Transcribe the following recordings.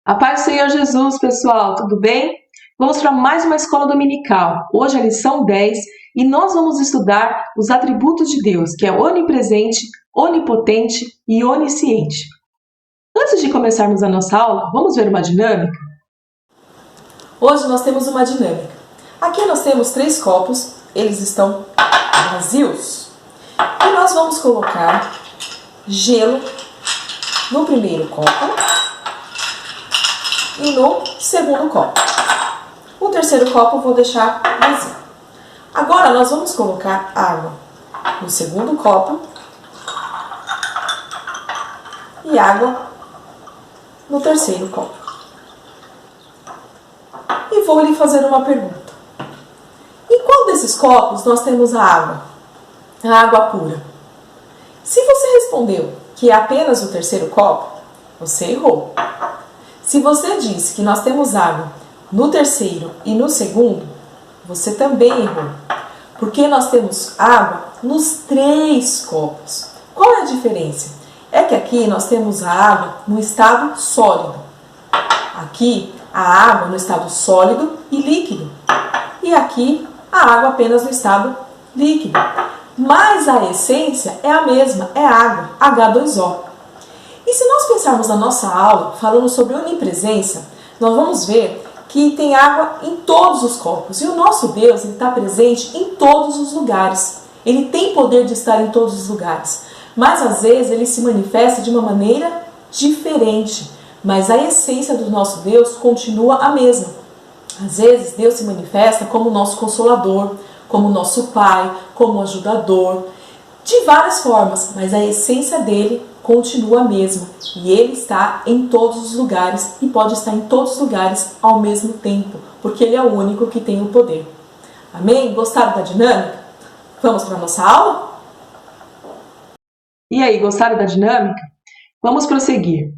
A paz do Senhor Jesus, pessoal, tudo bem? Vamos para mais uma escola dominical. Hoje é a lição 10 e nós vamos estudar os atributos de Deus, que é onipresente, onipotente e onisciente. Antes de começarmos a nossa aula, vamos ver uma dinâmica? Hoje nós temos uma dinâmica. Aqui nós temos 3 copos, eles estão vazios. E nós vamos colocar gelo no primeiro copo e no segundo copo. O terceiro copo eu vou deixar vazio. Agora nós vamos colocar água no segundo copo e água no terceiro copo. E vou lhe fazer uma pergunta. Em qual desses copos nós temos a água pura? Se você respondeu que é apenas o terceiro copo, você errou. Se você disse que nós temos água no terceiro e no segundo, você também errou. Porque nós temos água nos 3 copos. Qual é a diferença? É que aqui nós temos a água no estado sólido. Aqui a água no estado sólido e líquido. E aqui a água apenas no estado líquido. Mas a essência é a mesma, é água, H2O. E se nós pensarmos na nossa aula, falando sobre onipresença, nós vamos ver que tem água em todos os copos. E o nosso Deus está presente em todos os lugares. Ele tem poder de estar em todos os lugares. Mas às vezes ele se manifesta de uma maneira diferente. Mas a essência do nosso Deus continua a mesma. Às vezes Deus se manifesta como nosso consolador, como nosso Pai, como ajudador, de várias formas, mas a essência dele continua a mesma. E ele está em todos os lugares e pode estar em todos os lugares ao mesmo tempo, porque ele é o único que tem o poder. Amém? Gostaram da dinâmica? Vamos para a nossa aula? E aí, gostaram da dinâmica? Vamos prosseguir.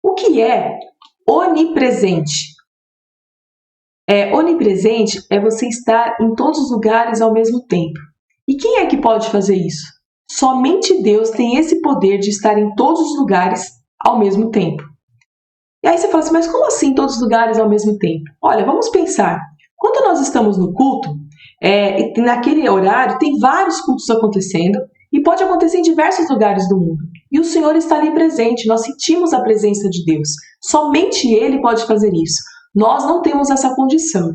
O que é onipresente? Onipresente é você estar em todos os lugares ao mesmo tempo. E quem é que pode fazer isso? Somente Deus tem esse poder de estar em todos os lugares ao mesmo tempo. E aí você fala assim, mas como assim todos os lugares ao mesmo tempo? Olha, vamos pensar. Quando nós estamos no culto, naquele horário tem vários cultos acontecendo e pode acontecer em diversos lugares do mundo. E o Senhor está ali presente, nós sentimos a presença de Deus. Somente Ele pode fazer isso. Nós não temos essa condição.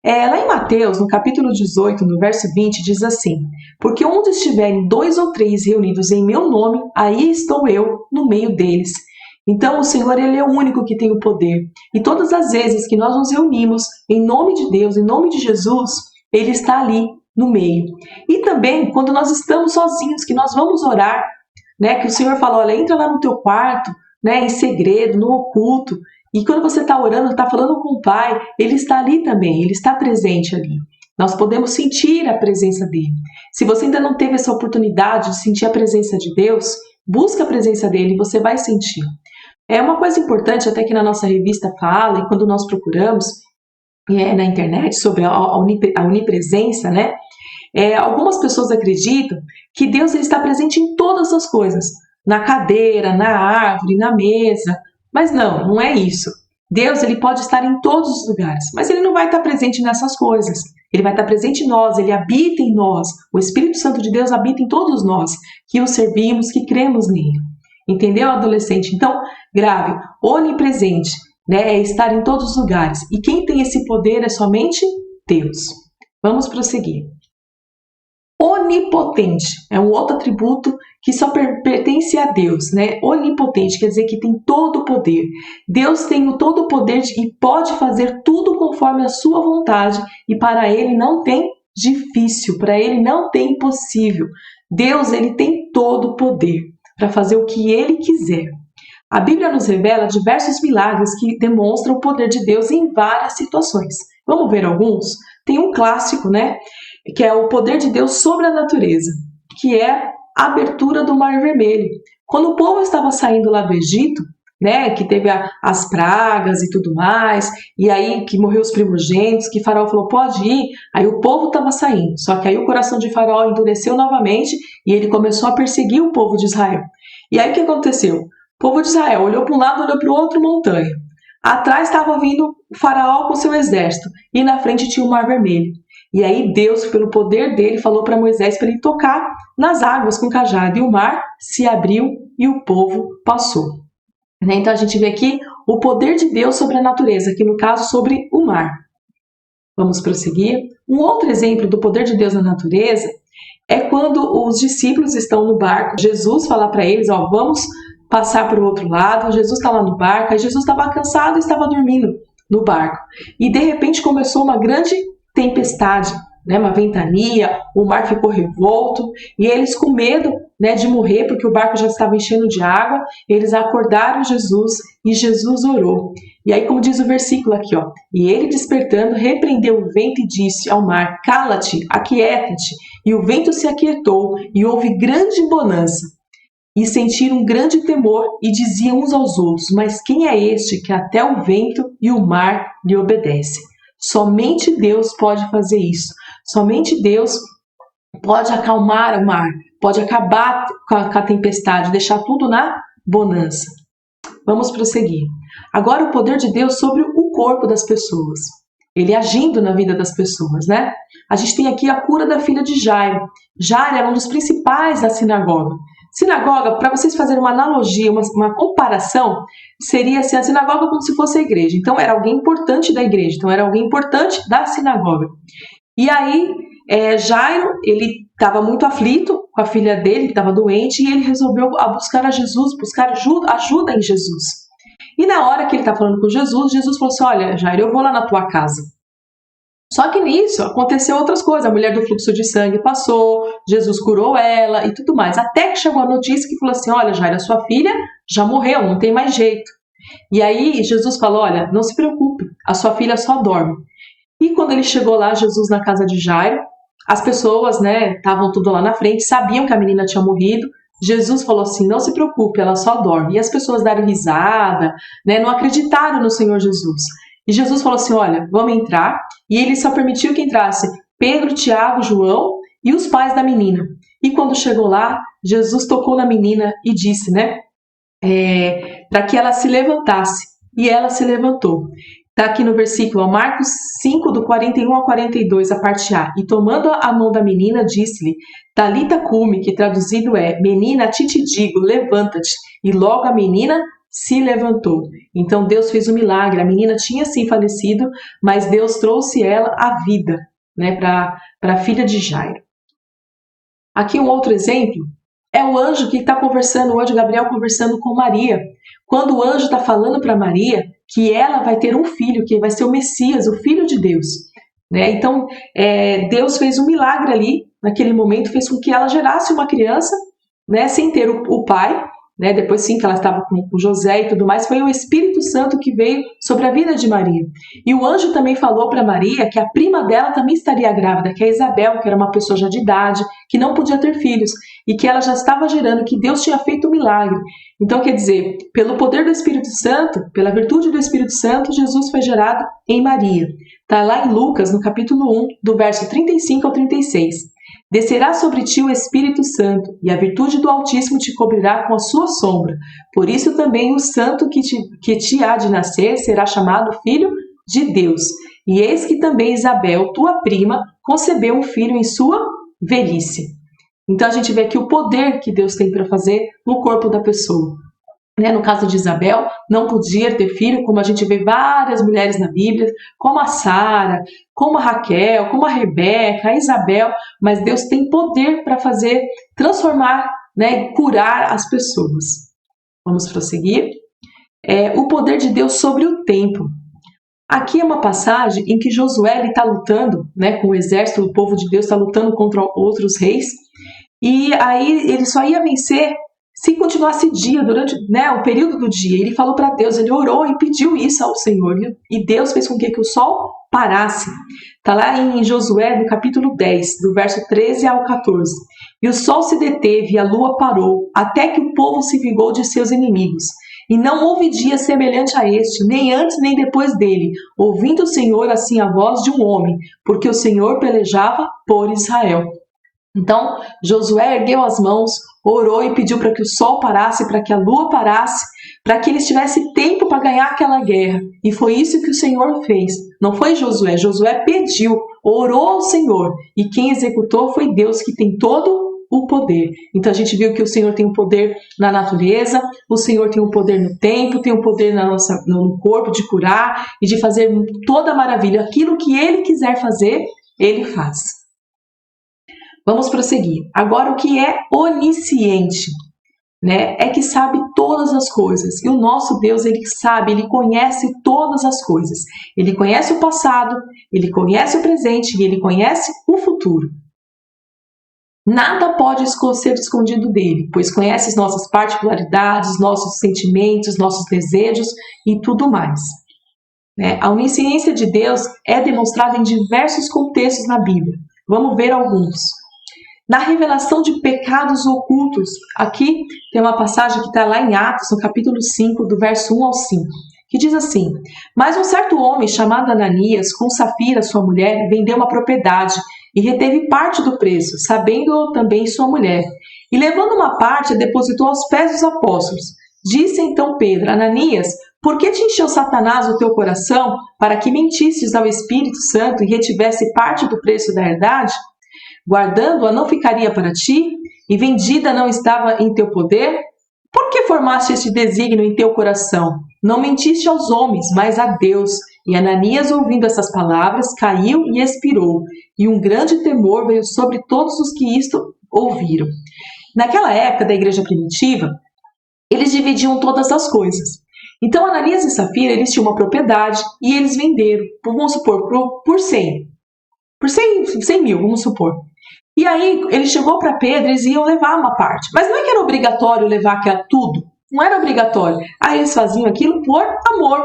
Lá em Mateus, no capítulo 18, no verso 20, diz assim: porque onde estiverem 2 ou 3 reunidos em meu nome, aí estou eu no meio deles. Então o Senhor, Ele é o único que tem o poder. E todas as vezes que nós nos reunimos em nome de Deus, em nome de Jesus, Ele está ali no meio. E também quando nós estamos sozinhos, que nós vamos orar, né, que o Senhor fala, olha, entra lá no teu quarto, né, em segredo, no oculto. E quando você está orando, está falando com o Pai, Ele está ali também, Ele está presente ali. Nós podemos sentir a presença dEle. Se você ainda não teve essa oportunidade de sentir a presença de Deus, busca a presença dEle e você vai sentir. É uma coisa importante, até que na nossa revista fala, e quando nós procuramos na internet sobre a onipresença, né? Algumas pessoas acreditam que Deus ele está presente em todas as coisas. Na cadeira, na árvore, na mesa. Mas não é isso. Deus ele pode estar em todos os lugares, mas Ele não vai estar presente nessas coisas. Ele vai estar presente em nós, Ele habita em nós. O Espírito Santo de Deus habita em todos nós, que o servimos, que cremos nele. Entendeu, adolescente? Então, grave, onipresente, né? É estar em todos os lugares. E quem tem esse poder é somente Deus. Vamos prosseguir. Onipotente é um outro atributo que só pertence a Deus, né? Onipotente quer dizer que tem todo o poder. Deus tem o todo o poder e pode fazer tudo conforme a sua vontade e para Ele não tem difícil, para Ele não tem impossível. Deus ele tem todo o poder para fazer o que Ele quiser. A Bíblia nos revela diversos milagres que demonstram o poder de Deus em várias situações. Vamos ver alguns? Tem um clássico, né? Que é o poder de Deus sobre a natureza, que é a abertura do Mar Vermelho. Quando o povo estava saindo lá do Egito, né, que teve as pragas e tudo mais, e aí que morreu os primogênitos, que Faraó falou, pode ir, aí o povo estava saindo, só que aí o coração de Faraó endureceu novamente e ele começou a perseguir o povo de Israel. E aí o que aconteceu? povo de Israel olhou para um lado, olhou para o outro, montanha. Atrás estava vindo o faraó com seu exército e na frente tinha o Mar Vermelho. E aí Deus, pelo poder dele, falou para Moisés para ele tocar nas águas com o cajado. E o mar se abriu e o povo passou. Então a gente vê aqui o poder de Deus sobre a natureza, aqui no caso sobre o mar. Vamos prosseguir. Um outro exemplo do poder de Deus na natureza é quando os discípulos estão no barco. Jesus fala para eles, vamos passar para o outro lado. Jesus está lá no barco, aí Jesus estava cansado e estava dormindo no barco. E de repente começou uma grande tempestade, uma ventania, o mar ficou revolto e eles com medo de morrer, porque o barco já estava enchendo de água, eles acordaram Jesus e Jesus orou. E aí, como diz o versículo aqui, e ele despertando, repreendeu o vento e disse ao mar, cala-te, aquieta-te. E o vento se aquietou e houve grande bonança. E sentiram um grande temor e diziam uns aos outros, mas quem é este que até o vento e o mar lhe obedecem? Somente Deus pode fazer isso. Somente Deus pode acalmar o mar, pode acabar com a tempestade, deixar tudo na bonança. Vamos prosseguir. Agora o poder de Deus sobre o corpo das pessoas. Ele agindo na vida das pessoas, A gente tem aqui a cura da filha de Jairo. Jairo era um dos principais da sinagoga. Sinagoga, para vocês fazerem uma analogia, uma comparação, seria assim, a sinagoga como se fosse a igreja. Então era alguém importante da igreja, então era alguém importante da sinagoga. E aí Jairo, ele estava muito aflito com a filha dele, que estava doente, e ele resolveu buscar a Jesus, buscar ajuda em Jesus. E na hora que ele está falando com Jesus, Jesus falou assim, olha Jairo, eu vou lá na tua casa. Só que nisso aconteceu outras coisas, a mulher do fluxo de sangue passou, Jesus curou ela e tudo mais, até que chegou a notícia que falou assim, olha Jairo, a sua filha já morreu, não tem mais jeito. E aí Jesus falou, olha, não se preocupe, a sua filha só dorme. E quando ele chegou lá, Jesus na casa de Jairo, as pessoas, estavam tudo lá na frente, sabiam que a menina tinha morrido. Jesus falou assim, não se preocupe, ela só dorme. E as pessoas deram risada, não acreditaram no Senhor Jesus. E Jesus falou assim, olha, vamos entrar. E ele só permitiu que entrasse Pedro, Tiago, João e os pais da menina. E quando chegou lá, Jesus tocou na menina e disse, para que ela se levantasse. E ela se levantou. Está aqui no versículo, Marcos 5, do 41 ao 42, a parte A. E tomando a mão da menina, disse-lhe, Talita cumi, que traduzido é, menina, a ti te digo, levanta-te. E logo a menina se levantou. Então Deus fez um milagre. A menina tinha sim falecido, mas Deus trouxe ela à vida, para a filha de Jairo. Aqui um outro exemplo é o anjo que está conversando, o anjo Gabriel conversando com Maria. Quando o anjo está falando para Maria que ela vai ter um filho, que vai ser o Messias, o Filho de Deus. Então, Deus fez um milagre ali, naquele momento, fez com que ela gerasse uma criança, sem ter o pai. Depois sim que ela estava com José e tudo mais, foi o Espírito Santo que veio sobre a vida de Maria. E o anjo também falou para Maria que a prima dela também estaria grávida, que é Isabel, que era uma pessoa já de idade, que não podia ter filhos, e que ela já estava gerando, que Deus tinha feito um milagre. Então, quer dizer, pelo poder do Espírito Santo, pela virtude do Espírito Santo, Jesus foi gerado em Maria. Está lá em Lucas, no capítulo 1, do verso 35 ao 36. Descerá sobre ti o Espírito Santo, e a virtude do Altíssimo te cobrirá com a sua sombra. Por isso também o santo que te há de nascer será chamado Filho de Deus. E eis que também Isabel, tua prima, concebeu um filho em sua velhice. Então a gente vê aqui o poder que Deus tem para fazer no corpo da pessoa. No caso de Isabel, não podia ter filho, como a gente vê várias mulheres na Bíblia, como a Sara, como a Raquel, como a Rebeca, a Isabel, mas Deus tem poder para fazer, transformar, curar as pessoas. Vamos prosseguir. O poder de Deus sobre o tempo. Aqui é uma passagem em que Josué está lutando, com o exército, o povo de Deus está lutando contra outros reis, e aí ele só ia vencer se continuasse dia, durante o período do dia. Ele falou para Deus, ele orou e pediu isso ao Senhor. E Deus fez com que o sol parasse. Está lá em Josué, no capítulo 10, do verso 13 ao 14. E o sol se deteve e a lua parou, até que o povo se vingou de seus inimigos. E não houve dia semelhante a este, nem antes nem depois dele, ouvindo o Senhor assim a voz de um homem, porque o Senhor pelejava por Israel. Então, Josué ergueu as mãos, orou e pediu para que o sol parasse, para que a lua parasse, para que eles tivessem tempo para ganhar aquela guerra. E foi isso que o Senhor fez. Não foi Josué. Josué pediu, orou ao Senhor. E quem executou foi Deus, que tem todo o poder. Então a gente viu que o Senhor tem o poder na natureza, o Senhor tem o poder no tempo, tem o poder no corpo de curar e de fazer toda a maravilha. Aquilo que Ele quiser fazer, Ele faz. Vamos prosseguir. Agora, o que é onisciente? É que sabe todas as coisas. E o nosso Deus, Ele sabe, Ele conhece todas as coisas. Ele conhece o passado, Ele conhece o presente e Ele conhece o futuro. Nada pode ser escondido dele, pois conhece as nossas particularidades, nossos sentimentos, nossos desejos e tudo mais. A onisciência de Deus é demonstrada em diversos contextos na Bíblia. Vamos ver alguns. Na revelação de pecados ocultos, aqui tem uma passagem que está lá em Atos, no capítulo 5, do verso 1 ao 5, que diz assim: Mas um certo homem chamado Ananias, com Safira, sua mulher, vendeu uma propriedade e reteve parte do preço, sabendo também sua mulher. E levando uma parte, a depositou aos pés dos apóstolos. Disse então Pedro: Ananias, por que te encheu Satanás o teu coração, para que mentisses ao Espírito Santo e retivesse parte do preço da herdade? Guardando-a não ficaria para ti, e vendida não estava em teu poder? Por que formaste este desígnio em teu coração? Não mentiste aos homens, mas a Deus. E Ananias, ouvindo essas palavras, caiu e expirou, e um grande temor veio sobre todos os que isto ouviram. Naquela época da igreja primitiva, eles dividiam todas as coisas. Então, Ananias e Safira, eles tinham uma propriedade e eles venderam, vamos supor, por 100 mil, vamos supor. E aí, ele chegou para Pedro, eles iam levar uma parte. Mas não é que era obrigatório levar tudo. Não era obrigatório. Aí eles faziam aquilo por amor.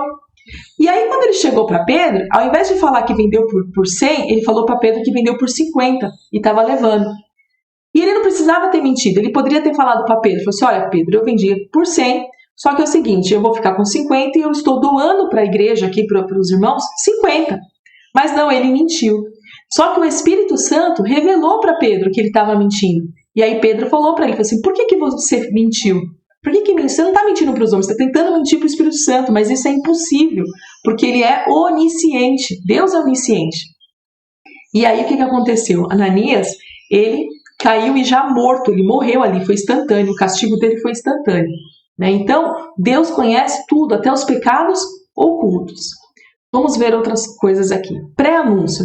E aí, quando ele chegou para Pedro, ao invés de falar que vendeu por 100, ele falou para Pedro que vendeu por 50 e estava levando. E ele não precisava ter mentido. Ele poderia ter falado para Pedro, falou assim: olha, Pedro, eu vendi por 100, só que é o seguinte, eu vou ficar com 50 e eu estou doando para a igreja aqui, para os irmãos, 50. Mas não, ele mentiu. Só que o Espírito Santo revelou para Pedro que ele estava mentindo. E aí Pedro falou para ele, falou assim: por que você mentiu? Por que você não está mentindo para os homens? Você está tentando mentir para o Espírito Santo, mas isso é impossível, porque ele é onisciente. Deus é onisciente. E aí o que aconteceu? Ananias, ele caiu e já morto, ele morreu ali, foi instantâneo, o castigo dele foi instantâneo. Então, Deus conhece tudo, até os pecados ocultos. Vamos ver outras coisas aqui. Pré-anúncio,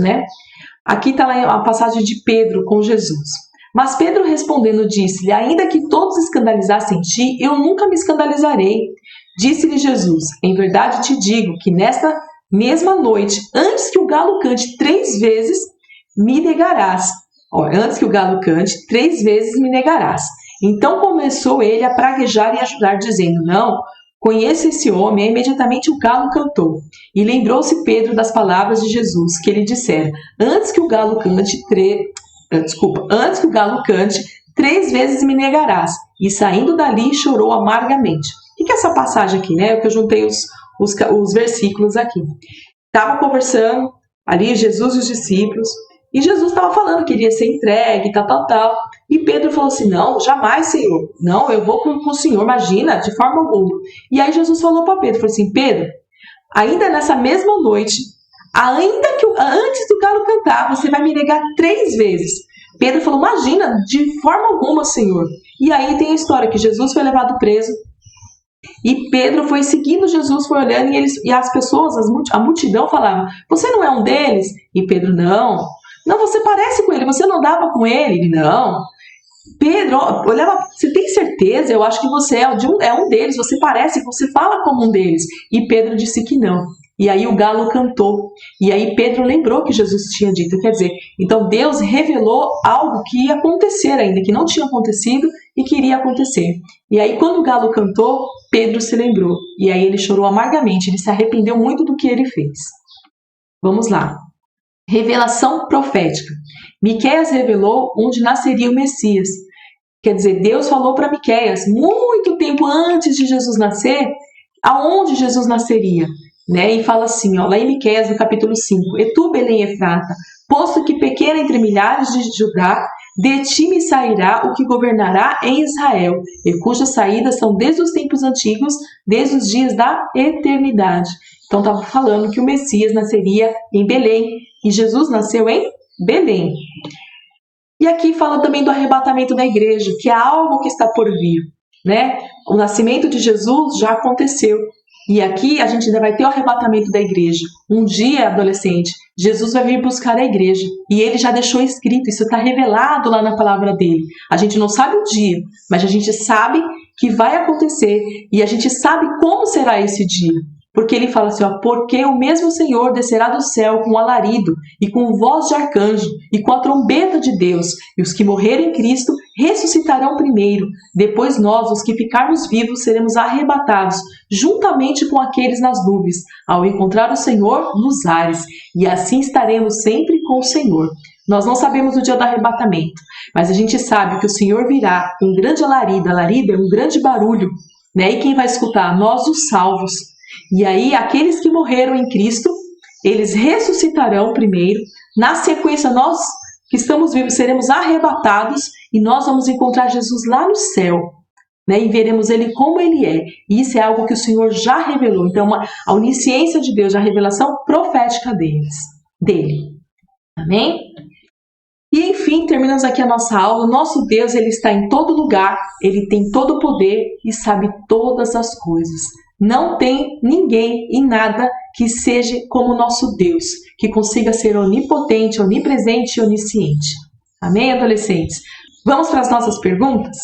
Aqui está lá a passagem de Pedro com Jesus. Mas Pedro respondendo disse-lhe: ainda que todos escandalizassem em ti, eu nunca me escandalizarei. Disse-lhe Jesus: em verdade te digo que nesta mesma noite, antes que o galo cante 3 vezes, me negarás. Antes que o galo cante, 3 vezes me negarás. Então começou ele a praguejar e a jurar, dizendo: não, conheço esse homem. Aí imediatamente o galo cantou. E lembrou-se Pedro das palavras de Jesus, que ele dissera: antes que o galo cante 3 vezes me negarás. E saindo dali chorou amargamente. O que é essa passagem aqui, Que eu juntei os versículos aqui. Estavam conversando ali Jesus e os discípulos, e Jesus estava falando que iria ser entregue, tal. E Pedro falou assim: não, jamais, Senhor. Não, eu vou com o Senhor, imagina, de forma alguma. E aí Jesus falou para Pedro, falou assim: Pedro, ainda nessa mesma noite, antes do galo cantar, você vai me negar 3 vezes. Pedro falou: imagina, de forma alguma, Senhor. E aí tem a história que Jesus foi levado preso, e Pedro foi seguindo Jesus, foi olhando, e as pessoas, a multidão falava: você não é um deles? E Pedro: não, você parece com ele, você não andava com ele? Ele: não. Pedro olhava: você tem certeza? Eu acho que você é um deles, você parece, você fala como um deles. E Pedro disse que não. E aí o galo cantou. E aí Pedro lembrou que Jesus tinha dito. Quer dizer, então Deus revelou algo que ia acontecer ainda, que não tinha acontecido e que iria acontecer. E aí quando o galo cantou, Pedro se lembrou. E aí ele chorou amargamente, ele se arrependeu muito do que ele fez. Vamos lá. Revelação profética. Miqueias revelou onde nasceria o Messias. Quer dizer, Deus falou para Miqueias, muito tempo antes de Jesus nascer, aonde Jesus nasceria. E fala assim, lá em Miqueias, no capítulo 5, E tu, Belém Efrata, posto que pequena entre milhares de Judá, De ti me sairá o que governará em Israel, e cujas saídas são desde os tempos antigos, desde os dias da eternidade. Então estava falando que o Messias nasceria em Belém, e Jesus nasceu em Belém. E aqui fala também do arrebatamento da igreja, que é algo que está por vir, né? O nascimento de Jesus já aconteceu. E aqui a gente ainda vai ter o arrebatamento da igreja. Um dia, adolescente, Jesus vai vir buscar a igreja. E ele já deixou escrito, isso está revelado lá na palavra dele. A gente não sabe o dia, mas a gente sabe que vai acontecer. E a gente sabe como será esse dia. Porque ele fala assim, porque o mesmo Senhor descerá do céu com alarido, e com voz de arcanjo, e com a trombeta de Deus, e os que morrerem em Cristo ressuscitarão primeiro. Depois nós, os que ficarmos vivos, seremos arrebatados, juntamente com aqueles nas nuvens, ao encontrar o Senhor nos ares, e assim estaremos sempre com o Senhor. Nós não sabemos o dia do arrebatamento, mas a gente sabe que o Senhor virá com um grande alarido. Alarido é um grande barulho, né? E quem vai escutar? Nós, os salvos. E aí, aqueles que morreram em Cristo, eles ressuscitarão primeiro. Na sequência, nós que estamos vivos seremos arrebatados e nós vamos encontrar Jesus lá no céu, né? E veremos Ele como Ele é. E isso é algo que o Senhor já revelou. Então, a onisciência de Deus, a revelação profética dele. Amém? E enfim, terminamos aqui a nossa aula. Nosso Deus, Ele está em todo lugar, Ele tem todo o poder e sabe todas as coisas. Não tem ninguém e nada que seja como o nosso Deus, que consiga ser onipotente, onipresente e onisciente. Amém, adolescentes? Vamos para as nossas perguntas?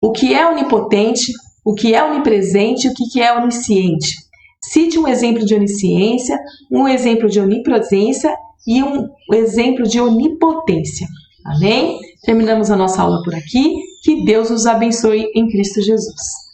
O que é onipotente? O que é onipresente? E o que é onisciente? Cite um exemplo de onisciência, um exemplo de onipresença e um exemplo de onipotência. Amém? Terminamos a nossa aula por aqui. Que Deus os abençoe em Cristo Jesus.